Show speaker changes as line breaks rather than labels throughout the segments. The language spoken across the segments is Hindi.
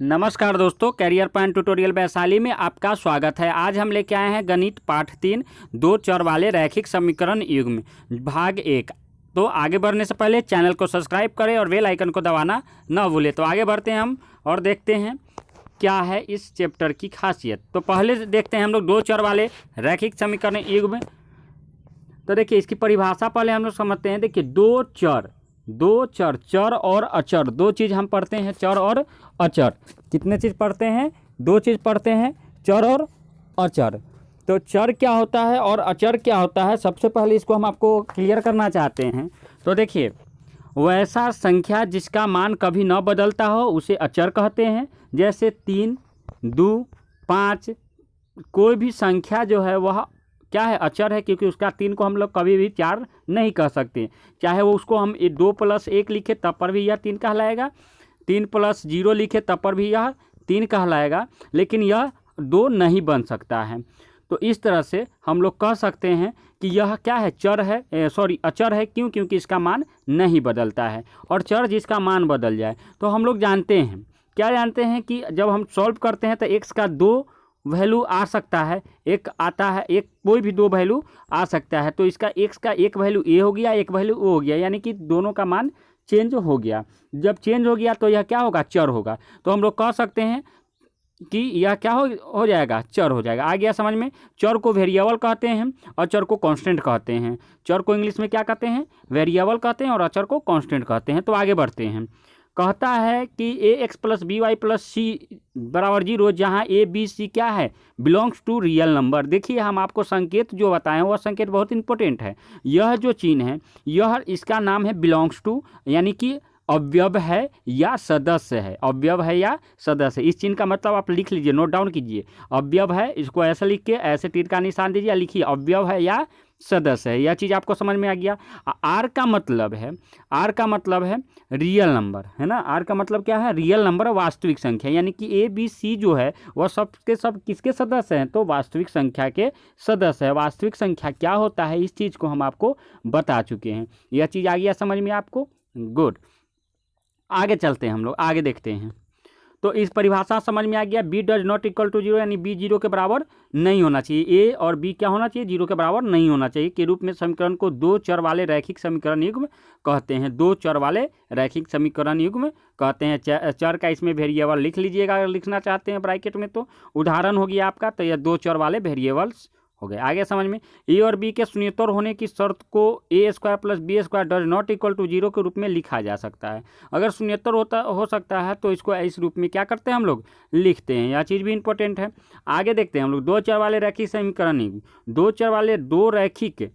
नमस्कार दोस्तों, कैरियर पॉइंट ट्यूटोरियल वैशाली में आपका स्वागत है। आज हम लेके आए हैं गणित पाठ 3 दो चर वाले रैखिक समीकरण युग्म भाग 1। तो आगे बढ़ने से पहले चैनल को सब्सक्राइब करें और बेल आइकन को दबाना न भूलें। तो आगे बढ़ते हैं हम और देखते हैं क्या है इस चैप्टर की खासियत। तो पहले देखते हैं हम लोग दो चर वाले रैखिक समीकरण युग्म। तो देखिए इसकी परिभाषा पहले हम लोग समझते हैं। देखिए दो चर, चर और अचर, दो चीज़ हम पढ़ते हैं, चर और अचर। कितने चीज़ पढ़ते हैं? दो चीज़ पढ़ते हैं, चर और अचर। तो चर क्या होता है और अचर क्या होता है, सबसे पहले इसको हम आपको क्लियर करना चाहते हैं। तो देखिए, वैसा संख्या जिसका मान कभी न बदलता हो उसे अचर कहते हैं। जैसे 3, 2, 5, कोई भी संख्या जो है वह क्या है? अचर है, क्योंकि उसका 3 को हम लोग कभी भी 4 नहीं कह सकते। चाहे वो उसको हम 2 + 1 लिखे तब पर भी यह 3 कहलाएगा, 3 + 0 लिखे तब पर भी यह 3 कहलाएगा, लेकिन यह 2 नहीं बन सकता है। तो इस तरह से हम लोग कह सकते हैं कि यह क्या है? चर है, अचर है। क्यों? क्योंकि इसका मान नहीं बदलता है। और चर जिसका मान बदल जाए, तो हम लोग जानते हैं, क्या जानते हैं कि जब हम सॉल्व करते हैं तो x का 2 वैल्यू आ सकता है, एक आता है, एक कोई भी 2 वैल्यू आ सकता है। तो इसका x का एक वैल्यू a हो गया, एक वैल्यू o हो गया, यानी कि दोनों का मान चेंज हो गया। जब चेंज हो गया तो यह क्या होगा? चर होगा। तो हम लोग कह सकते हैं कि यह क्या हो जाएगा? चर हो जाएगा। आ गया समझ में? चर को वेरिएबल कहते हैं और चर को कांस्टेंट कहते हैं। चर को इंग्लिश में क्या कहते हैं? वेरिएबल कहते हैं और अचर को कांस्टेंट कहते हैं। तो आगे बढ़ते हैं। कहता है कि ax + by + c = 0, जहाँ a b c क्या है? Belongs to real number. देखिए, हम आपको संकेत जो बताएं वह संकेत बहुत इंपॉर्टेंट है। यह जो चिन्ह है, यह इसका नाम है बिलोंग्स टू, यानी कि अवयव है या सदस्य है। अवयव है या सदस्य, इस चिन्ह का मतलब आप लिख लीजिए, नोट डाउन कीजिए। अवयव है, इसको ऐसे लिख के ऐसे तीर का निशान दीजिए, लिखिए अवयव है या सदस्य है। यह चीज़ आपको समझ में आ गया। आर का मतलब है रियल नंबर, है ना। आर का मतलब क्या है? रियल नंबर, वास्तविक संख्या। यानी कि ए बी सी जो है वह सब के सब किसके सदस्य हैं? तो वास्तविक संख्या के सदस्य है। वास्तविक संख्या क्या होता है, इस चीज़ को हम आपको बता चुके हैं। यह चीज़ आ गया समझ में आपको? गुड। आगे चलते हैं, हम लोग आगे देखते हैं। तो इस परिभाषा समझ में आ गया। b does not equal to 0, यानी b 0 के बराबर नहीं होना चाहिए। a और b क्या होना चाहिए? 0 के बराबर नहीं होना चाहिए के रूप में समीकरण को दो चर वाले रैखिक समीकरण युग्म कहते हैं। दो चर वाले रैखिक समीकरण युग्म कहते हैं। चर का इसमें वेरिएबल लिख लीजिएगा अगर लिखना चाहते हैं ब्रैकेट में। तो उदाहरण हो गया आपका, तो यह दो चर वाले वेरिएबल्स हो गए। आगे समझ में, ए और बी के शून्यतर होने की शर्त को a² + b² does not equal to 0 के रूप में लिखा जा सकता है। अगर शून्यतर हो सकता है तो इसको इस रूप में क्या करते हैं? हम लोग लिखते हैं। यह चीज़ भी इंपॉर्टेंट है। आगे देखते हैं हम लोग। दो चर वाले रैखिक समीकरण, दो चर वाले दो रैखिक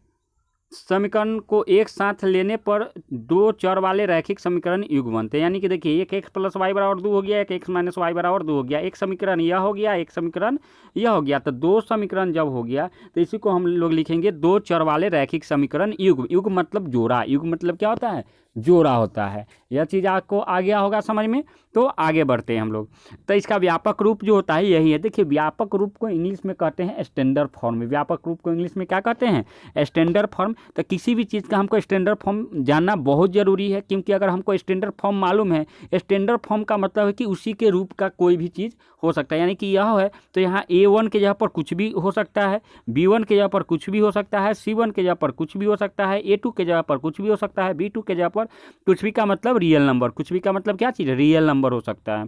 समीकरण को एक साथ लेने पर दो चर वाले रैखिक समीकरण युग्म बनते हैं। यानी कि देखिए, एक x + y = 2 हो गया, एक x - y = 2 हो गया। एक समीकरण यह हो गया, एक समीकरण यह हो गया। तो दो समीकरण जब हो गया तो इसी को हम लोग लिखेंगे दो चर वाले रैखिक समीकरण युग्म। युग्म मतलब जोड़ा, युग्म मतलब क्या होता है? जोड़ा होता है। यह चीज़ आपको आ गया होगा समझ में। तो आगे बढ़ते हैं हम लोग। तो इसका व्यापक रूप जो होता है यही है। देखिए, व्यापक रूप को इंग्लिश में कहते हैं स्टैंडर्ड फॉर्म। व्यापक रूप को इंग्लिश में क्या कहते हैं? Standard form. तो किसी भी चीज़ का हमको स्टैंडर्ड फॉर्म जानना बहुत ज़रूरी है, क्योंकि अगर हमको स्टैंडर्ड फॉर्म मालूम है, स्टैंडर्ड फॉर्म का मतलब है कि उसी के रूप का कोई भी चीज़ हो सकता है। यानी कि यह है तो यहाँ A1 के जगह पर कुछ भी हो सकता है, B1 के जगह पर कुछ भी हो सकता है, C1 के जगह पर कुछ भी हो सकता है, A2 के जगह पर कुछ भी हो सकता है, B2 के जगह पर कुछ भी का मतलब रियल नंबर। कुछ भी का मतलब क्या चीज़? रियल नंबर हो सकता है।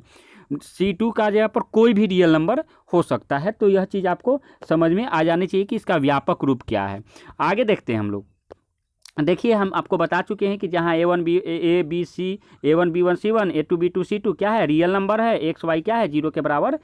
C2 का जगह पर कोई भी रियल नंबर हो सकता है। तो यह चीज़ आपको समझ में आ जानी चाहिए कि इसका व्यापक रूप क्या है। आगे देखते हैं हम लोग। देखिए, हम आपको बता चुके हैं कि जहाँ A1 B C, A1 B1 C1, A2 B2 C2 क्या है? रियल नंबर है। एक्स वाई क्या है? 0 के बराबर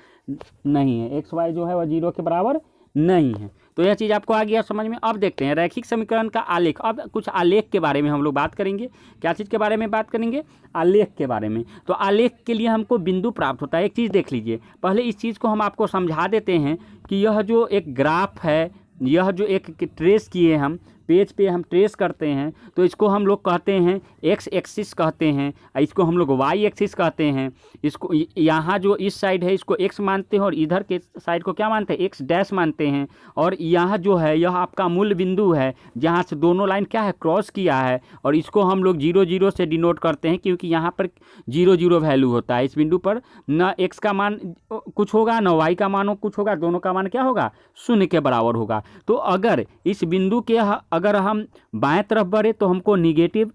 नहीं है। एक्स वाई जो है वह 0 के बराबर नहीं है। तो यह चीज़ आपको आ गया समझ में। अब देखते हैं रैखिक समीकरण का आलेख। अब कुछ आलेख के बारे में हम लोग बात करेंगे। क्या चीज़ के बारे में बात करेंगे? आलेख के बारे में। तो आलेख के लिए हमको बिंदु प्राप्त होता है। एक चीज़ देख लीजिए, पहले इस चीज़ को हम आपको समझा देते हैं कि यह जो एक ग्राफ है, यह जो एक ट्रेस किए हम, पेज पे हम ट्रेस करते हैं तो इसको हम लोग कहते हैं एक्स एक्सिस कहते हैं, इसको हम लोग वाई एक्सिस कहते हैं। इसको यहाँ जो इस साइड है इसको एक्स मानते हैं और इधर के साइड को क्या मानते हैं, एक्स डैश मानते हैं। और यहाँ जो है यह आपका मूल बिंदु है जहाँ से दोनों लाइन क्या है, क्रॉस किया है, और इसको हम लोग 0 0 से डिनोट करते हैं क्योंकि यहाँ पर 0 0 वैल्यू होता है। इस बिंदु पर न एक्स का मान कुछ होगा न वाई का मान कुछ होगा, दोनों का मान क्या होगा, शून्य के बराबर होगा। तो अगर इस बिंदु के अगर हम बाएं तरफ बढ़े तो हमको निगेटिव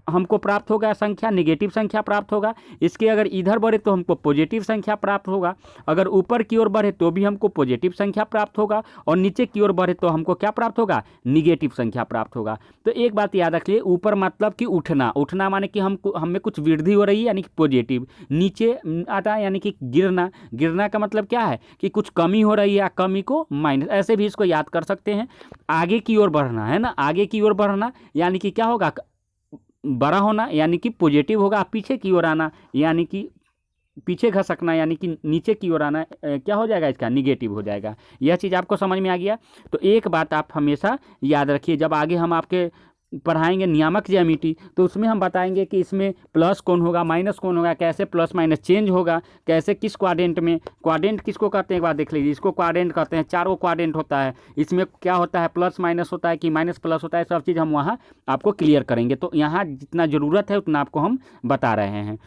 हमको प्राप्त होगा संख्या, निगेटिव संख्या प्राप्त होगा। इसके अगर इधर बढ़े तो हमको पॉजिटिव संख्या प्राप्त होगा। अगर ऊपर की ओर बढ़े तो भी हमको पॉजिटिव संख्या प्राप्त होगा, और नीचे की ओर बढ़े तो हमको क्या प्राप्त होगा, निगेटिव संख्या प्राप्त होगा। तो एक बात याद रखिए, ऊपर मतलब कि उठना, उठना माने कि हमें कुछ वृद्धि हो रही है यानी कि पॉजिटिव, नीचे आता है यानी कि गिरना, गिरना का मतलब क्या है कि कुछ कमी हो रही है, कमी को माइनस, ऐसे भी इसको याद कर सकते हैं। आगे की ओर बढ़ना है ना, आगे की ओर बढ़ना यानी कि क्या होगा, बड़ा होना यानी कि पॉजिटिव होगा। पीछे की ओर आना यानी कि पीछे खसकना यानी कि नीचे की ओर आना क्या हो जाएगा, इसका निगेटिव हो जाएगा। यह चीज़ आपको समझ में आ गया। तो एक बात आप हमेशा याद रखिए, जब आगे हम आपके पढ़ाएंगे नियामक ज्यामिति तो उसमें हम बताएंगे कि इसमें प्लस कौन होगा, माइनस कौन होगा, कैसे प्लस माइनस चेंज होगा, कैसे किस क्वाड्रेंट में, क्वाड्रेंट किसको कहते हैं एक बार देख लीजिए, इसको क्वाड्रेंट कहते हैं, 4 क्वाड्रेंट होता है, इसमें क्या होता है, प्लस माइनस होता है कि माइनस प्लस होता है, सब चीज़ हम वहाँ आपको क्लियर करेंगे। तो यहाँ जितना ज़रूरत है उतना आपको हम बता रहे हैं।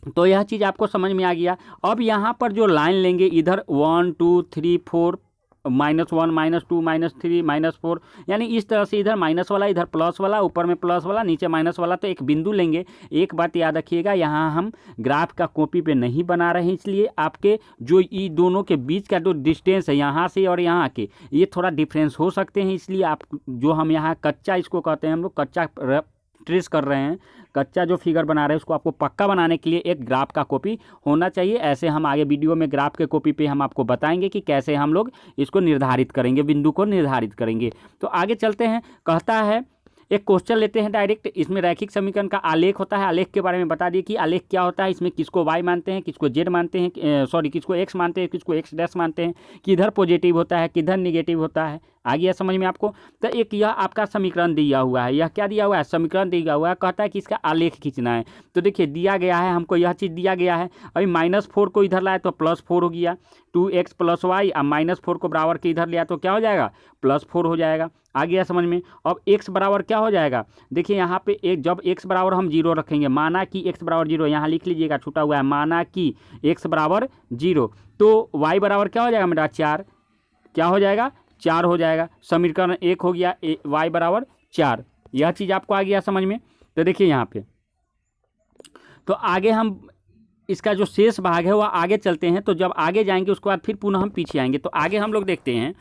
तो यह चीज़ आपको समझ में आ गया। अब यहाँ पर जो लाइन लेंगे, इधर 1 2 3 4 -1 -2 -3 -4, यानी इस तरह से इधर माइनस वाला, इधर प्लस वाला, ऊपर में प्लस वाला, नीचे माइनस वाला। तो एक बिंदु लेंगे। एक बात याद रखिएगा, यहाँ हम ग्राफ का कॉपी पे नहीं बना रहे हैं, इसलिए आपके जो ये दोनों के बीच का जो डिस्टेंस है यहाँ से और यहाँ के, ये थोड़ा डिफरेंस हो सकते हैं। इसलिए आप जो हम यहाँ कच्चा इसको कहते हैं, हम लोग कच्चा ट्रेस कर रहे हैं, कच्चा जो फिगर बना रहे हैं उसको आपको पक्का बनाने के लिए एक ग्राफ का कॉपी होना चाहिए। ऐसे हम आगे वीडियो में ग्राफ के कॉपी पे हम आपको बताएंगे कि कैसे हम लोग इसको निर्धारित करेंगे, बिंदु को निर्धारित करेंगे। तो आगे चलते हैं। कहता है, एक क्वेश्चन लेते हैं डायरेक्ट। इसमें रैखिक समीकरण का आलेख होता है। आलेख के बारे में बता दिए कि आलेख क्या होता है, इसमें किसको वाई मानते हैं, किसको जेड मानते हैं, किसको एक्स मानते हैं, किसको एक्स डैश मानते हैं, किधर पॉजिटिव होता है, किधर निगेटिव होता है। आ गया समझ में आपको। तो एक यह आपका समीकरण दिया हुआ है, यह क्या दिया हुआ है, समीकरण दिया हुआ है। कहता है कि इसका आलेख खींचना है। तो देखिए दिया गया है, हमको यह चीज़ दिया गया है। अभी -4 को इधर लाए तो +4 हो गया, 2x + y। अब -4 को बराबर के इधर लिया तो क्या हो जाएगा, +4 हो जाएगा। आ गया समझ में। अब x बराबर क्या हो जाएगा, देखिए यहाँ पे एक, जब x बराबर हम 0 रखेंगे, माना कि x बराबर 0, यहाँ लिख लीजिएगा, छूटा हुआ है, माना कि x बराबर 0, तो y बराबर क्या हो जाएगा मेरा, 4। क्या हो जाएगा, 4 हो जाएगा। समीकरण 1 हो गया, y बराबर 4। यह चीज़ आपको आ गया समझ में। तो देखिए यहाँ पे, तो आगे हम इसका जो शेष भाग है वह आगे चलते हैं। तो जब आगे जाएंगे उसके बाद फिर पुनः हम पीछे आएंगे। तो आगे हम लोग देखते हैं,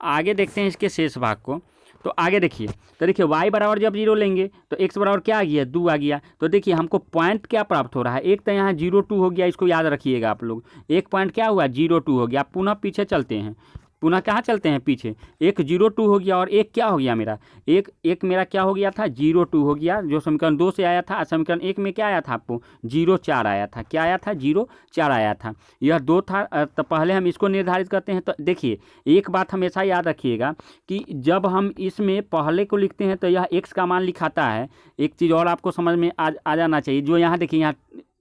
आगे देखते हैं इसके शेष भाग को। तो आगे देखिए, तो देखिए y बराबर जब 0 लेंगे तो x बराबर क्या आ गया, 2 आ गया। तो देखिए हमको पॉइंट क्या प्राप्त हो रहा है, एक तो यहाँ 0 2 हो गया, इसको याद रखिएगा आप लोग। एक पॉइंट क्या हुआ, 0 2 हो गया। पुनः पीछे चलते हैं, पुनः कहाँ चलते हैं, पीछे। एक 0 2 हो गया और एक क्या हो गया मेरा, एक मेरा क्या हो गया था, 0 2 हो गया, जो समीकरण 2 से आया था। समीकरण 1 में क्या आया था आपको, 0 4 आया था। क्या आया था, 0 4 आया था। यह 2 था। तो पहले हम इसको निर्धारित करते हैं। तो देखिए एक बात हमेशा याद रखिएगा कि जब हम इसमें पहले को लिखते हैं तो यह x का मान लिखाता है। एक चीज़ और आपको समझ में आ जाना चाहिए, जो यहाँ देखिए,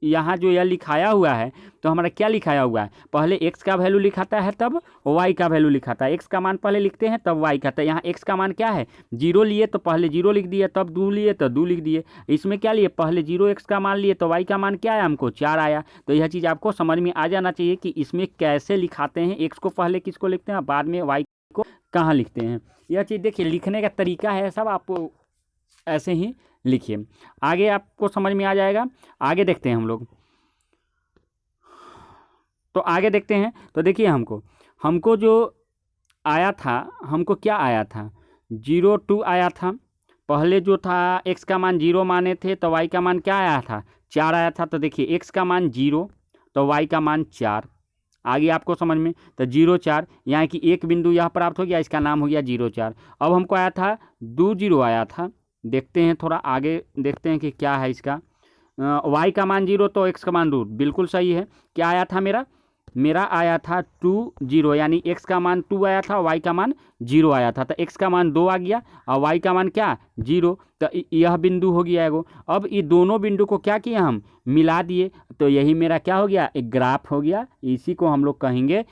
यहाँ जो यह लिखाया हुआ है, तो हमारा क्या लिखाया हुआ है, पहले x का वैल्यू लिखाता है तब y का वैल्यू लिखाता है। x का मान पहले लिखते हैं तब y का। तो यहाँ x का मान क्या है, 0 लिए तो पहले 0 लिख दिए, तब 2 लिए तो 2 लिख दिए। इसमें क्या लिए, पहले 0x का मान लिए तो y का मान क्या आया, हमको 4 आया। तो यह चीज़ आपको समझ में आ जाना चाहिए कि इसमें कैसे लिखाते हैं, x को पहले किसको लिखते हैं, बाद में y को कहाँ लिखते हैं। यह चीज़ देखिए, लिखने का तरीका है सब, आप ऐसे ही लिखिए, आगे आपको समझ में आ जाएगा। आगे देखते हैं हम लोग। तो आगे देखते हैं। तो देखिए हमको जो आया था, हमको क्या आया था, 0 2 आया था। पहले जो था x का मान 0 माने थे, तो y का मान क्या आया था, 4 आया था। तो देखिए x का मान 0 तो y का मान 4। आगे आपको समझ में। तो 0 4, यहाँ की एक बिंदु यह प्राप्त हो गया, इसका नाम हो गया 0 4। अब हमको आया था 2 0 आया था। देखते हैं थोड़ा आगे, देखते हैं कि क्या है इसका। y का मान 0 तो x का मान 2, बिल्कुल सही है। क्या आया था मेरा, मेरा आया था 2 0, यानी x का मान 2 आया था, y का मान 0 आया था। तो x का मान 2 आ गया और y का मान क्या 0। तो यह बिंदु हो गया एगो। अब ये दोनों बिंदु को क्या किया हम मिला दिए, तो यही मेरा क्या हो गया एक ग्राफ हो गया। इसी को हम लोग कहेंगे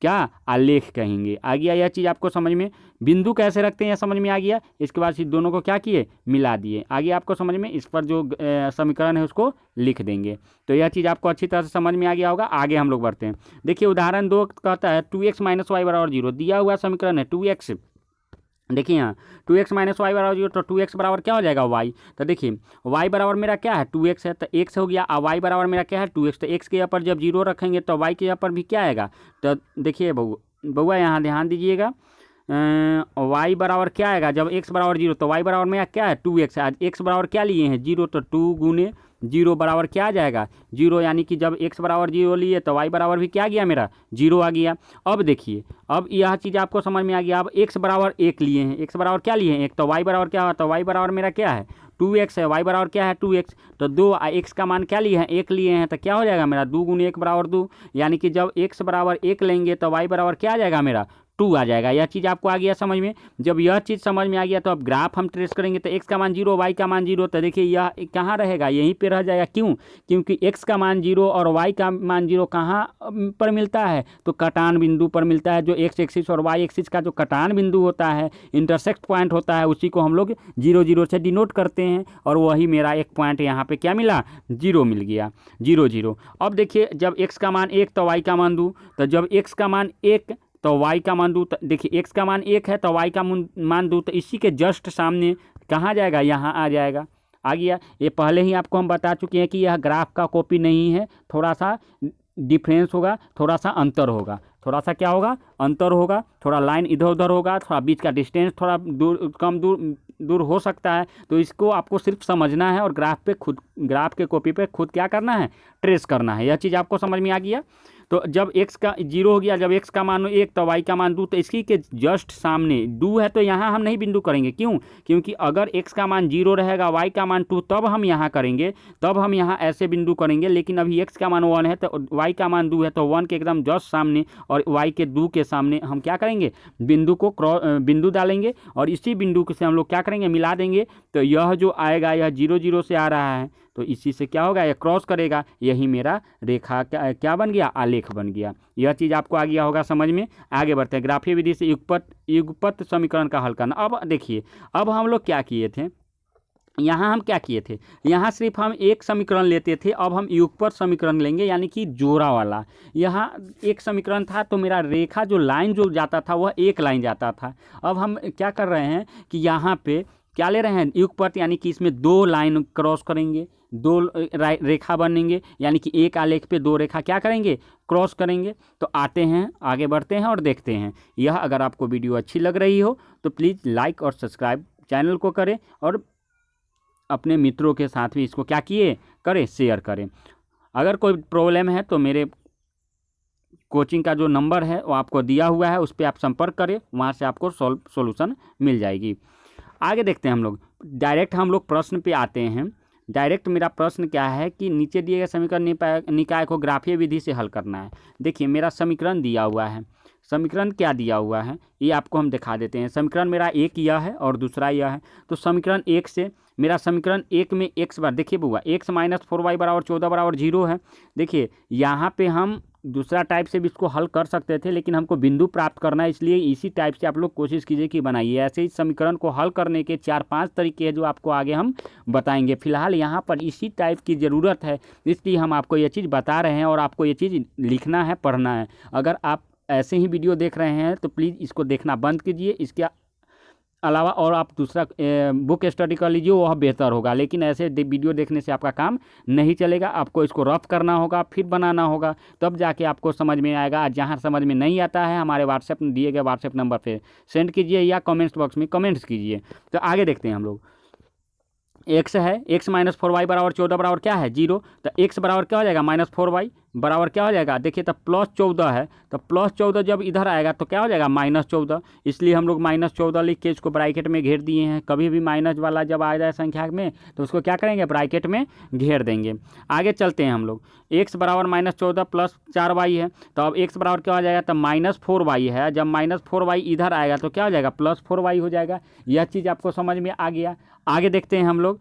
क्या आलेख कहेंगे। आ गया यह चीज़ आपको समझ में, बिंदु कैसे रखते हैं यह समझ में आ गया। इसके बाद इस दोनों को क्या किए मिला दिए, आगे आपको समझ में। इस पर जो समीकरण है उसको लिख देंगे। तो यह चीज़ आपको अच्छी तरह से समझ में आ गया होगा। आगे हम लोग बढ़ते हैं। देखिए उदाहरण 2 कहता है 2x - y = 0। दिया हुआ समीकरण है 2x, देखिए यहाँ 2x - y = 0, तो 2x बराबर क्या हो जाएगा y। तो देखिए y बराबर मेरा क्या है 2x है, तो x हो गया। और y बराबर मेरा क्या है 2x, तो x के यहाँ पर जब 0 रखेंगे तो y के यहाँ पर भी क्या आएगा। तो देखिए बउआ यहाँ ध्यान दीजिएगा, y बराबर क्या आएगा जब x बराबर 0, तो y बराबर मेरा क्या है 2x है। आज x बराबर क्या लिए हैं 0, तो 2 गुने 0 बराबर क्या आ जाएगा 0, यानी कि जब x बराबर 0 लिए तो y बराबर भी क्या आ गया मेरा 0 आ गया। अब देखिए अब यह चीज़ आपको समझ में आ गया। अब x बराबर 1 लिए हैं, x बराबर क्या लिए हैं 1, तो y बराबर क्या हुआ, तो y बराबर मेरा क्या है 2x है, y बराबर क्या है 2x। तो 2 x का मान क्या लिए हैं 1 लिए हैं, तो क्या हो जाएगा मेरा 2 गुने 1 बराबर 2, यानी कि जब x बराबर 1 लेंगे तो y बराबर क्या आ जाएगा मेरा 2 आ जाएगा। यह चीज़ आपको आ गया समझ में। जब यह चीज़ समझ में आ गया तो अब ग्राफ हम ट्रेस करेंगे। तो x का मान 0, y का मान 0, तो देखिए यह कहाँ रहेगा यहीं पे रह जाएगा। क्यों, क्योंकि x का मान 0 और y का मान 0 कहाँ पर मिलता है, तो कटान बिंदु पर मिलता है। जो x एक्सिस और y एक्सिस का जो कटान बिंदु होता है, इंटरसेक्ट पॉइंट होता है, उसी को हम लोग 0 0 से डिनोट करते हैं। और वही मेरा एक पॉइंट यहाँ पे क्या मिला 0 मिल गया 0 0। अब देखिए जब x का मान 1 तो y का मान 2, तो जब x का मान 1 तो y का मान 2, देखिए x का मान 1 है तो y का मान 2, तो इसी के जस्ट सामने कहाँ जाएगा यहाँ आ जाएगा। आ गया। ये पहले ही आपको हम बता चुके हैं कि यह ग्राफ का कॉपी नहीं है, थोड़ा सा डिफरेंस होगा, थोड़ा सा अंतर होगा। थोड़ा सा क्या होगा अंतर होगा, थोड़ा लाइन इधर उधर होगा, थोड़ा बीच का डिस्टेंस थोड़ा दूर हो सकता है। तो इसको आपको सिर्फ समझना है और ग्राफ के कॉपी पे खुद क्या करना है ट्रेस करना है। यह चीज़ आपको समझ में आ गया। तो जब x का 0 हो गया, जब x का मान 1 तो y का मान 2, तो इसकी के जस्ट सामने 2 है, तो यहाँ हम नहीं बिंदु करेंगे। क्यों, क्योंकि अगर x का मान 0 रहेगा y का मान 2 तब हम यहाँ करेंगे, तब हम यहाँ ऐसे बिंदु करेंगे। लेकिन अभी x का मान 1 है तो y का मान 2 है, तो 1 के एकदम जस्ट सामने और y के 2 के सामने हम क्या करेंगे बिंदु डालेंगे और इसी बिंदु से हम लोग क्या करेंगे मिला देंगे। तो यह जो आएगा यह 0 0 से आ रहा है, तो इसी से क्या होगा यह क्रॉस करेगा, यही मेरा रेखा क्या बन गया आलेख बन गया। यह चीज़ आपको आ गया होगा समझ में। आगे बढ़ते हैं, ग्राफीय विधि से युगपत समीकरण का हल करना। अब देखिए अब हम लोग क्या किए थे, यहाँ हम क्या किए थे, यहाँ सिर्फ हम एक समीकरण लेते थे, अब हम युगपत समीकरण लेंगे यानी कि जोड़ा वाला। यहाँ एक समीकरण था तो मेरा रेखा जो लाइन जो जाता था वह एक लाइन जाता था। अब हम क्या कर रहे हैं कि यहाँ पे क्या ले रहे हैं युगपत, यानी कि इसमें 2 लाइन क्रॉस करेंगे, 2 रेखा बनेंगे, यानी कि एक आलेख पे 2 रेखा क्या करेंगे क्रॉस करेंगे। तो आते हैं आगे बढ़ते हैं और देखते हैं। यह अगर आपको वीडियो अच्छी लग रही हो तो प्लीज़ लाइक और सब्सक्राइब चैनल को करें और अपने मित्रों के साथ भी इसको क्या किए करें शेयर करें। अगर कोई प्रॉब्लम है तो मेरे कोचिंग का जो नंबर है वो आपको दिया हुआ है, उस पर आप संपर्क करें, वहाँ से आपको सॉल्यूशन मिल जाएगी। आगे देखते हैं हम लोग डायरेक्ट हम लोग प्रश्न पे आते हैं। डायरेक्ट मेरा प्रश्न क्या है कि नीचे दिए गए समीकरण निकाय को ग्राफीय विधि से हल करना है। देखिए मेरा समीकरण दिया हुआ है, समीकरण क्या दिया हुआ है ये आपको हम दिखा देते हैं। समीकरण मेरा एक यह है और दूसरा यह है। तो समीकरण 1 से मेरा समीकरण 1 में x बार देखिए बुआ x - 4y = 14 = 0 है। देखिए यहाँ पे हम दूसरा टाइप से भी इसको हल कर सकते थे, लेकिन हमको बिंदु प्राप्त करना है, इसलिए इसी टाइप से आप लोग कोशिश कीजिए कि बनाइए। ऐसे ही समीकरण को हल करने के 4-5 तरीके हैं जो आपको आगे हम बताएंगे। फिलहाल यहाँ पर इसी टाइप की ज़रूरत है, इसलिए हम आपको ये चीज़ बता रहे हैं और आपको ये चीज़ लिखना है पढ़ना है। अगर आप ऐसे ही वीडियो देख रहे हैं तो प्लीज़ इसको देखना बंद कीजिए, इसके अलावा और आप दूसरा बुक स्टडी कर लीजिए, वह बेहतर होगा। लेकिन ऐसे वीडियो देखने से आपका काम नहीं चलेगा, आपको इसको रफ करना होगा, फिर बनाना होगा, तब जाके आपको समझ में आएगा। जहाँ समझ में नहीं आता है हमारे व्हाट्सएप दिए गए व्हाट्सएप नंबर पे सेंड कीजिए या कमेंट्स बॉक्स में कमेंट्स कीजिए। तो आगे देखते हैं हम लोग। x है x - 4y = 14 बराबर क्या है 0, तो x बराबर क्या हो जाएगा -4y, बराबर क्या हो जाएगा, देखिए तो +14 है, तो +14 जब इधर आएगा तो क्या हो जाएगा -14, इसलिए हम लोग -14 लिख के इसको ब्रैकेट में घेर दिए हैं। कभी भी माइनस वाला जब आ जाए संख्या में तो उसको क्या करेंगे, ब्रैकेट में घेर देंगे। आगे चलते हैं हम लोग, x बराबर -14 + 4y है, तो अब x बराबर क्या हो जाएगा, तो -4y है, जब -4y इधर आएगा तो क्या हो जाएगा, +4y हो जाएगा। यह चीज़ आपको समझ में आ गया। आगे देखते हैं हम लोग,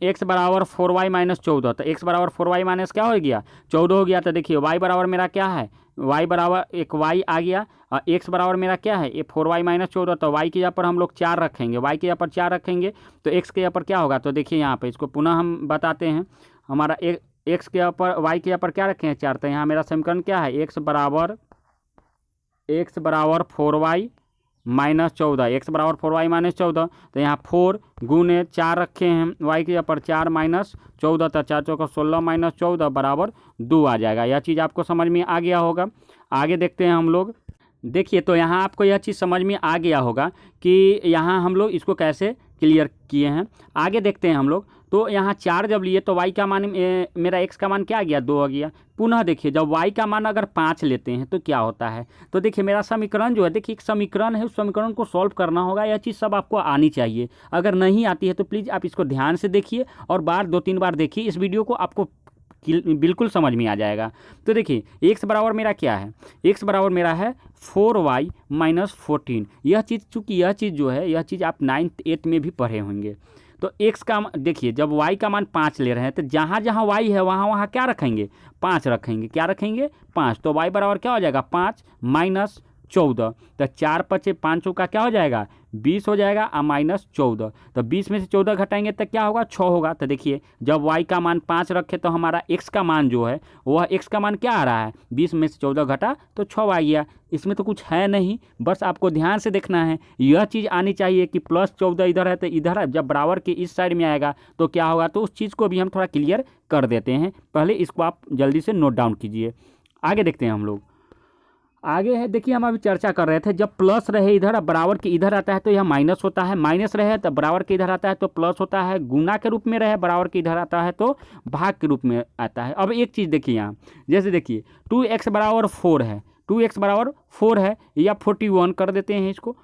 x बराबर 4y - 14, तो x बराबर 4y माइनस क्या हो गया, 14 हो गया। तो देखिए y बराबर मेरा क्या है, y बराबर एक y आ गया, और x बराबर मेरा क्या है, ये 4y - 14, तो y के यहाँ पर हम लोग 4 रखेंगे, y के यहाँ पर 4 रखेंगे तो x के यहाँ पर क्या होगा। तो देखिए यहाँ पे इसको पुनः हम बताते हैं, हमारा x के यहाँ पर y के यहाँ पर क्या रखे हैं 4, तो यहाँ मेरा समीकरण क्या है, x बराबर 4y - 14, x बराबर 4y - 14, तो यहाँ 4 गुने 4 रखे हैं, y के यहाँ पर 4 - 14, तो 4 चौका 16 - 14 बराबर 2 आ जाएगा। यह चीज़ आपको समझ में आ गया होगा। आगे देखते हैं हम लोग, देखिए तो यहाँ आपको यह चीज़ समझ में आ गया होगा कि यहाँ हम लोग इसको कैसे क्लियर किए हैं। आगे देखते हैं हम लोग, तो यहाँ 4 जब लिए तो y का मान मेरा x का मान क्या आ गया, 2 आ गया। पुनः देखिए जब y का मान अगर 5 लेते हैं तो क्या होता है, तो देखिए मेरा समीकरण जो है, देखिए एक समीकरण है, उस समीकरण को सॉल्व करना होगा। यह चीज़ सब आपको आनी चाहिए। अगर नहीं आती है तो प्लीज़ आप इसको ध्यान से देखिए और 2-3 बार देखिए इस वीडियो को, आपको बिल्कुल समझ में आ जाएगा। तो देखिए x बराबर मेरा क्या है, x बराबर मेरा है 4y - 14। यह चीज़, चूँकि यह चीज़ जो है, यह चीज़ आप 9th 8th में भी पढ़े होंगे। तो x का देखिए जब y का मान 5 ले रहे हैं तो जहाँ जहाँ y है वहाँ वहाँ क्या रखेंगे, 5 रखेंगे। क्या रखेंगे, 5। तो y बराबर क्या हो जाएगा, 5 - 14, तो 4 × 5 = 5 का क्या हो जाएगा, 20 हो जाएगा, और -14, तो 20 में से 14 घटाएंगे तो क्या होगा, 6 होगा। तो देखिए जब y का मान 5 रखे तो हमारा x का मान जो है, वह x का मान क्या आ रहा है, 20 में से 14 घटा तो 6 आ गया। इसमें तो कुछ है नहीं, बस आपको ध्यान से देखना है। यह चीज़ आनी चाहिए कि +14 इधर है तो इधर जब बराबर के इस साइड में आएगा तो क्या होगा, तो उस चीज़ को भी हम थोड़ा क्लियर कर देते हैं। पहले इसको आप जल्दी से नोट डाउन कीजिए। आगे देखते हैं हम लोग, आगे है, देखिए हम अभी चर्चा कर रहे थे, जब प्लस रहे इधर, बराबर के इधर आता है तो यह माइनस होता है, माइनस रहे तो बराबर के इधर आता है तो प्लस होता है, गुना के रूप में रहे बराबर के इधर आता है तो भाग के रूप में आता है। अब एक चीज़ देखिए यहाँ, जैसे देखिए 2x बराबर 4 है, 2x बराबर 4 है, या 41 कर देते हैं, इसको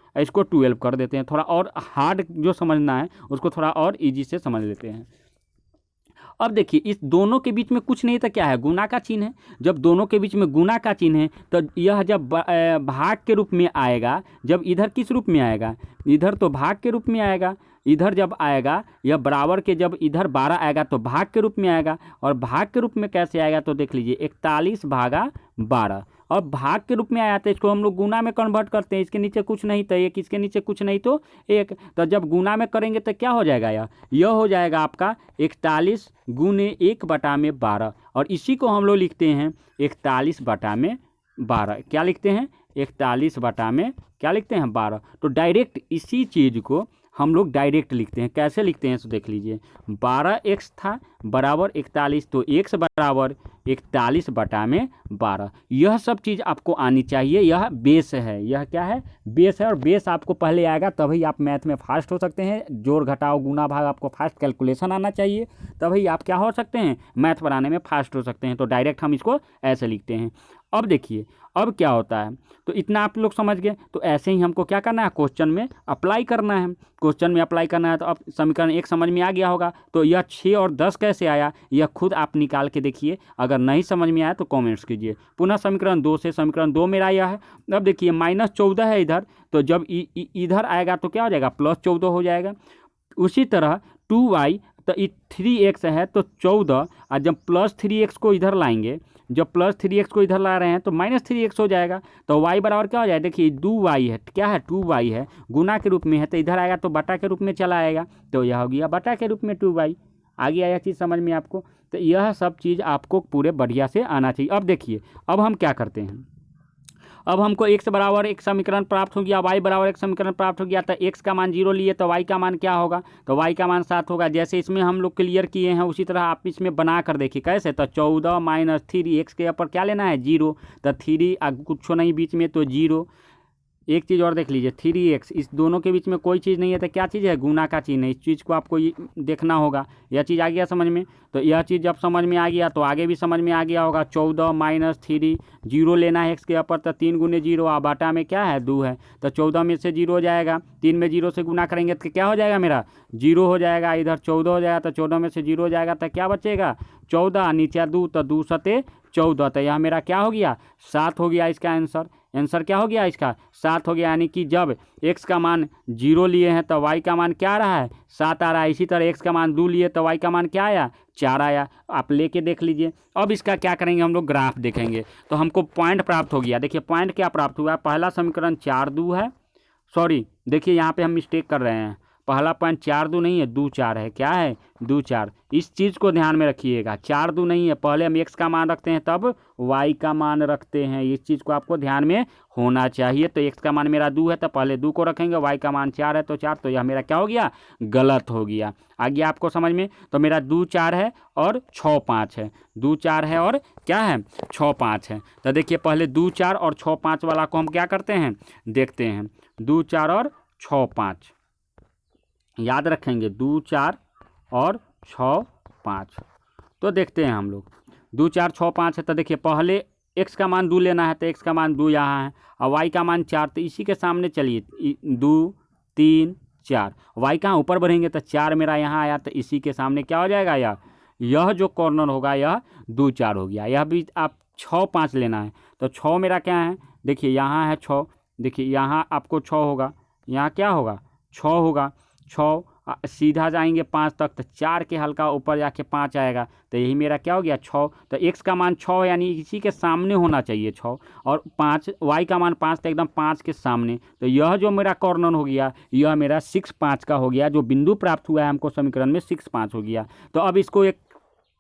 12 कर देते हैं। थोड़ा और हार्ड जो समझना है उसको थोड़ा और ईजी से समझ लेते हैं। अब देखिए इस दोनों के बीच में कुछ नहीं तो क्या है, गुना का चिन्ह है। जब दोनों के बीच में गुना का चिन्ह है तो यह जब भाग के रूप में आएगा, जब इधर किस रूप में आएगा, इधर तो भाग के रूप में आएगा। इधर जब आएगा, यह बराबर के जब इधर 12 आएगा तो भाग के रूप में आएगा। और भाग के रूप में कैसे आएगा, तो देख लीजिए 41/12, और भाग के रूप में आया तो इसको हम लोग गुना में कन्वर्ट करते हैं। इसके नीचे कुछ नहीं तो एक, इसके नीचे कुछ नहीं तो एक, तो जब गुना में करेंगे तो क्या हो जाएगा, यह हो जाएगा आपका 41 × 1/12, और इसी को हम लोग लिखते हैं 41/12। क्या लिखते हैं, 41 क्या लिखते हैं, 12। तो डायरेक्ट इसी चीज़ को हम लोग डायरेक्ट लिखते हैं। कैसे लिखते हैं तो देख लीजिए, 12x था बराबर 41, तो x बराबर 41/12। यह सब चीज़ आपको आनी चाहिए। यह बेस है, यह क्या है, बेस है। और बेस आपको पहले आएगा तभी आप मैथ में फास्ट हो सकते हैं। जोड़ घटाव गुना भाग आपको फास्ट कैलकुलेशन आना चाहिए, तभी आप क्या हो सकते हैं, मैथ बनाने में फास्ट हो सकते हैं। तो डायरेक्ट हम इसको ऐसे लिखते हैं। अब देखिए अब क्या होता है, तो इतना आप लोग समझ गए। तो ऐसे ही हमको क्या करना है, क्वेश्चन में अप्लाई करना है। क्वेश्चन में अप्लाई करना है तो अब समीकरण 1 समझ में आ गया होगा। तो यह 6 और 10 कैसे आया, यह खुद आप निकाल के देखिए। अगर नहीं समझ में आया तो कमेंट्स कीजिए। पुनः समीकरण 2 से समीकरण 2 मेरा आया है। अब देखिए -14 है इधर, तो जब इधर आएगा तो क्या हो जाएगा, +14 हो जाएगा। उसी तरह 2y, तो 3x है तो 14, और जब +3x को इधर लाएंगे, जब +3x को इधर ला रहे हैं तो -3x हो जाएगा। तो y बराबर क्या हो जाएगा, देखिए 2y है, क्या है 2y है, गुना के रूप में है, तो इधर आएगा तो बटा के रूप में चला आएगा, तो यह हो गया बटा के रूप में 2y। आ गया यह चीज़ समझ में आपको। तो यह सब चीज़ आपको पूरे बढ़िया से आना चाहिए। अब देखिए अब हम क्या करते हैं, अब हमको x बराबर एक समीकरण प्राप्त हो गया, y बराबर एक समीकरण प्राप्त हो गया। तो x का मान 0 लिए तो y का मान क्या होगा, तो y का मान 7 होगा। जैसे इसमें हम लोग क्लियर किए हैं उसी तरह आप इसमें बना कर देखिए कैसे। तो 14 - 3, x के ऊपर क्या लेना है, 0, तो 3 कुछ नहीं बीच में तो 0, एक चीज़ और देख लीजिए 3x, इस दोनों के बीच में कोई चीज़ नहीं है तो क्या चीज़ है, गुना का चिन्ह है। इस चीज़ को आपको देखना होगा। यह चीज़ आ गया समझ में। तो यह चीज़ जब समझ में आ गया तो आगे भी समझ में आ गया होगा। 14 माइनस 3, जीरो लेना है एक्स के ऊपर, तो 3 गुने 0 आ बाटा में क्या है 2 है, तो 14 में से 0 हो जाएगा। 3 में 0 से गुना करेंगे तो क्या हो जाएगा मेरा 0 हो जाएगा। इधर 14 हो जाएगा तो 14 में से 0 हो जाएगा तो क्या बचेगा 14, नीचे 2 तो 2 सते 14, तो यह मेरा क्या हो गया 7 हो गया। इसका आंसर क्या हो गया, इसका 7 हो गया। यानी कि जब x का मान 0 लिए हैं तो y का मान क्या आ रहा है 7 आ रहा है। इसी तरह x का मान 2 लिए तो y का मान क्या आया 4 आया। आप लेके देख लीजिए। अब इसका क्या करेंगे हम लोग, ग्राफ देखेंगे। तो हमको पॉइंट प्राप्त हो गया। देखिए पॉइंट क्या प्राप्त हुआ, पहला समीकरण 4 2 है, सॉरी देखिए यहाँ पे हम मिस्टेक कर रहे हैं। पहला पॉइंट 4 2 नहीं है 2 4 है। क्या है 2 4, इस चीज़ को ध्यान में रखिएगा। 4 2 नहीं है, पहले हम x का मान रखते हैं तब y का मान रखते हैं। इस चीज़ को आपको ध्यान में होना चाहिए। तो x का मान मेरा 2 है तो पहले 2 को रखेंगे, y का मान 4 है तो 4, तो यह मेरा क्या हो गया गलत हो गया। आ गया आपको समझ में। तो मेरा 2 4 है और 6 5 है, 2 4 है और क्या है 6 5 है। तो देखिए पहले 2 4 और 6 5 वाला को हम क्या करते हैं देखते हैं। 2 4 और 6 5 याद रखेंगे, 2 4 और 6 5। तो देखते हैं हम लोग 2 4 6 5 है। तो देखिए पहले x का मान 2 लेना है तो x का मान 2 यहाँ है और y का मान 4, तो इसी के सामने चलिए 2 3 4, y कहाँ ऊपर बढ़ेंगे तो 4 मेरा यहाँ आया, तो इसी के सामने क्या हो जाएगा यह जो कॉर्नर होगा यह 2 4 हो गया। यह भी आप 6 5 लेना है तो 6 मेरा क्या है, देखिए यहाँ है 6, देखिए यहाँ आपको 6 होगा, यहाँ क्या होगा 6 होगा। 6 सीधा जाएंगे 5 तक तो 4 के हल्का ऊपर जाके 5 आएगा, तो यही मेरा क्या हो गया 6। तो x का मान 6 यानी इसी के सामने होना चाहिए 6, और 5 y का मान 5 तो एकदम 5 के सामने। तो यह जो मेरा कॉर्नर हो गया यह मेरा 6 5 का हो गया। जो बिंदु प्राप्त हुआ है हमको समीकरण में 6 5 हो गया। तो अब इसको एक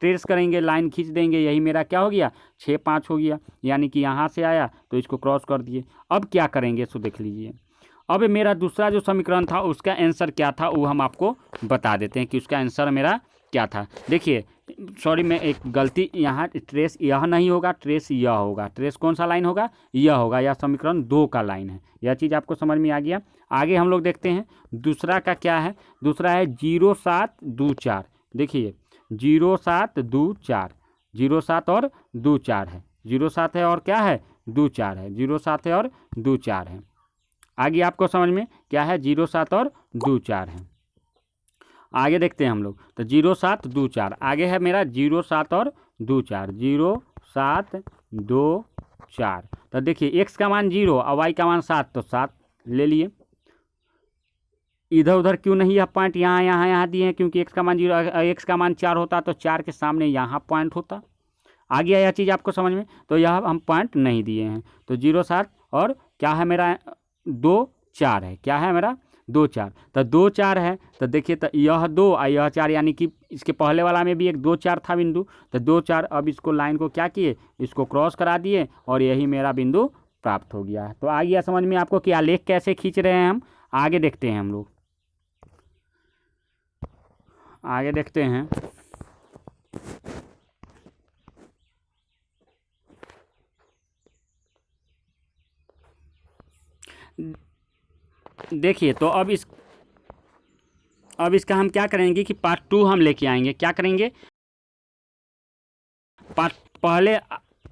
ट्रेस करेंगे, लाइन खींच देंगे, यही मेरा क्या हो गया 6 5 हो गया। यानी कि यहाँ से आया तो इसको क्रॉस कर दिए। अब क्या करेंगे सो देख लीजिए। अब मेरा दूसरा जो समीकरण था उसका आंसर क्या था वो हम आपको बता देते हैं कि उसका आंसर मेरा क्या था। देखिए सॉरी मैं एक गलती, यहाँ ट्रेस यह नहीं होगा, ट्रेस यह होगा। ट्रेस कौन सा लाइन होगा, यह होगा। यह समीकरण 2 का लाइन है। यह चीज़ आपको समझ में आ गया। आगे हम लोग देखते हैं दूसरा का क्या है। दूसरा है 0 7 2 4। देखिए 0 7 2 4, 0 7 और 2 4 है, 0 7 है और क्या है 2 4 है, 0 7 है और 2 4 है। आगे आपको समझ में क्या है 0 7 और 2 4 है। आगे देखते हैं हम लोग। तो 0 7 2 4 आगे है मेरा 0 7 और 2 4, 0 7 2 4। तो देखिए x का मान 0 और y का मान 7, तो 7 ले लिए। इधर उधर क्यों नहीं, यह पॉइंट यहाँ दिए हैं क्योंकि x का मान 0, x का मान 4 होता तो 4 के सामने यहाँ पॉइंट होता। आ गया यह चीज़ आपको समझ में। तो यह हम पॉइंट नहीं दिए हैं। तो 0 7 और क्या है मेरा 2 4 है, क्या है मेरा 2 4। तो 2 4 है तो देखिए तो यह 2 और यह 4, यानी कि इसके पहले वाला में भी एक 2 4 था बिंदु। तो 2 4, अब इसको लाइन को क्या किए, इसको क्रॉस करा दिए और यही मेरा बिंदु प्राप्त हो गया। तो आ गया समझ में आपको कि आलेख कैसे खींच रहे हैं हम। आगे देखते हैं हम लोग, आगे देखते हैं। देखिए तो अब इसका हम क्या करेंगे कि पार्ट 2 हम लेके आएंगे। क्या करेंगे, पार्ट पहले